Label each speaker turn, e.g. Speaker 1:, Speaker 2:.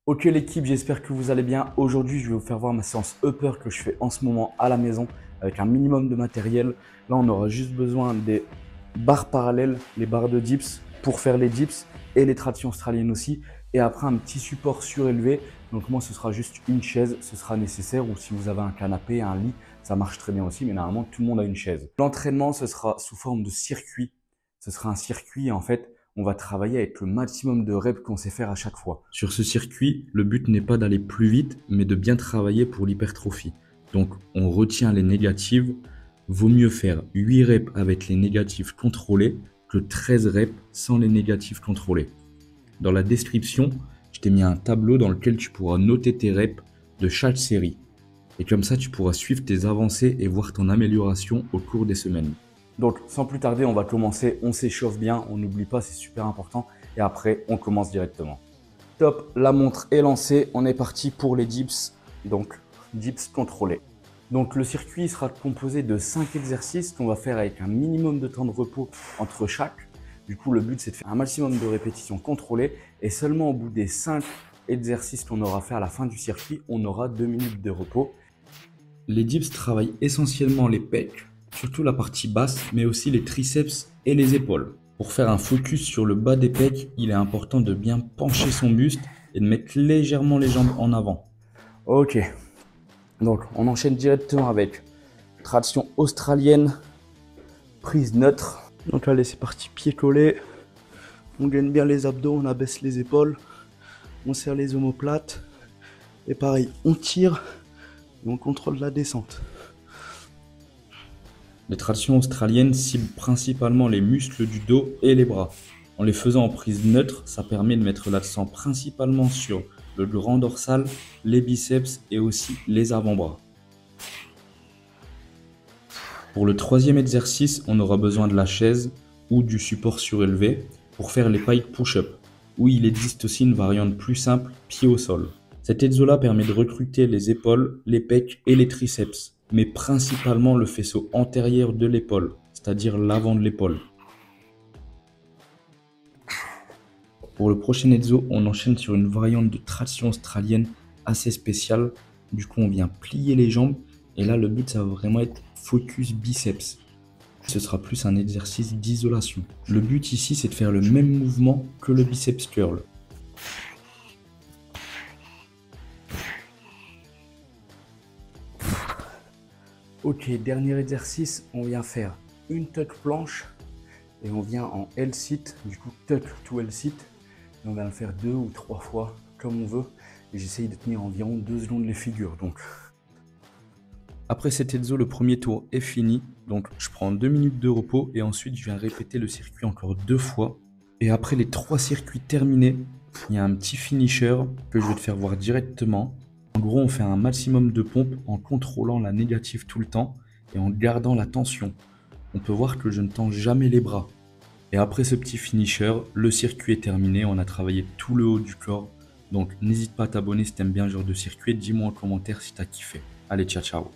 Speaker 1: Ok l'équipe, j'espère que vous allez bien. Aujourd'hui, je vais vous faire voir ma séance upper que je fais en ce moment à la maison avec un minimum de matériel. Là, on aura juste besoin des barres parallèles, les barres de dips pour faire les dips et les tractions australiennes aussi. Et après, un petit support surélevé. Donc moi, ce sera juste une chaise, ce sera nécessaire. Ou si vous avez un canapé, un lit, ça marche très bien aussi. Mais normalement, tout le monde a une chaise. L'entraînement, ce sera sous forme de circuit. Ce sera un circuit en fait. On va travailler avec le maximum de reps qu'on sait faire à chaque fois. Sur ce circuit, le but n'est pas d'aller plus vite, mais de bien travailler pour l'hypertrophie. Donc, on retient les négatives. Vaut mieux faire 8 reps avec les négatives contrôlés que 13 reps sans les négatives contrôlés. Dans la description, je t'ai mis un tableau dans lequel tu pourras noter tes reps de chaque série. Et comme ça, tu pourras suivre tes avancées et voir ton amélioration au cours des semaines. Donc, sans plus tarder, on va commencer. On s'échauffe bien, on n'oublie pas, c'est super important. Et après, on commence directement. Top, la montre est lancée. On est parti pour les dips. Donc, dips contrôlés. Donc, le circuit sera composé de 5 exercices qu'on va faire avec un minimum de temps de repos entre chaque. Du coup, le but, c'est de faire un maximum de répétitions contrôlées. Et seulement au bout des 5 exercices qu'on aura fait à la fin du circuit, on aura 2 minutes de repos. Les dips travaillent essentiellement les pecs, surtout la partie basse, mais aussi les triceps et les épaules. Pour faire un focus sur le bas des pecs, il est important de bien pencher son buste et de mettre légèrement les jambes en avant. Ok, donc on enchaîne directement avec traction australienne, prise neutre. Donc allez, c'est parti, pied collé. On gaine bien les abdos, on abaisse les épaules, on serre les omoplates. Et pareil, on tire et on contrôle la descente. Les tractions australiennes ciblent principalement les muscles du dos et les bras. En les faisant en prise neutre, ça permet de mettre l'accent principalement sur le grand dorsal, les biceps et aussi les avant-bras. Pour le troisième exercice, on aura besoin de la chaise ou du support surélevé pour faire les pike push-up, où il existe aussi une variante plus simple, pied au sol. Cet exo-là permet de recruter les épaules, les pecs et les triceps, mais principalement le faisceau antérieur de l'épaule, c'est-à-dire l'avant de l'épaule. Pour le prochain exo, on enchaîne sur une variante de traction australienne assez spéciale. Du coup, on vient plier les jambes et là, le but, ça va vraiment être focus biceps. Ce sera plus un exercice d'isolation. Le but ici, c'est de faire le même mouvement que le biceps curl. Ok, dernier exercice, on vient faire une tuck planche et on vient en L-sit, du coup tuck to L-sit. Et on va le faire 2 ou 3 fois comme on veut et j'essaye de tenir environ 2 secondes les figures. Donc, après cet exo, le premier tour est fini, donc je prends 2 minutes de repos et ensuite je viens répéter le circuit encore 2 fois. Et après les 3 circuits terminés, il y a un petit finisher que je vais te faire voir directement. En gros, on fait un maximum de pompes en contrôlant la négative tout le temps et en gardant la tension. On peut voir que je ne tends jamais les bras. Et après ce petit finisher, le circuit est terminé. On a travaillé tout le haut du corps. Donc n'hésite pas à t'abonner si t'aimes bien ce genre de circuit. Dis-moi en commentaire si t'as kiffé. Allez, ciao ciao.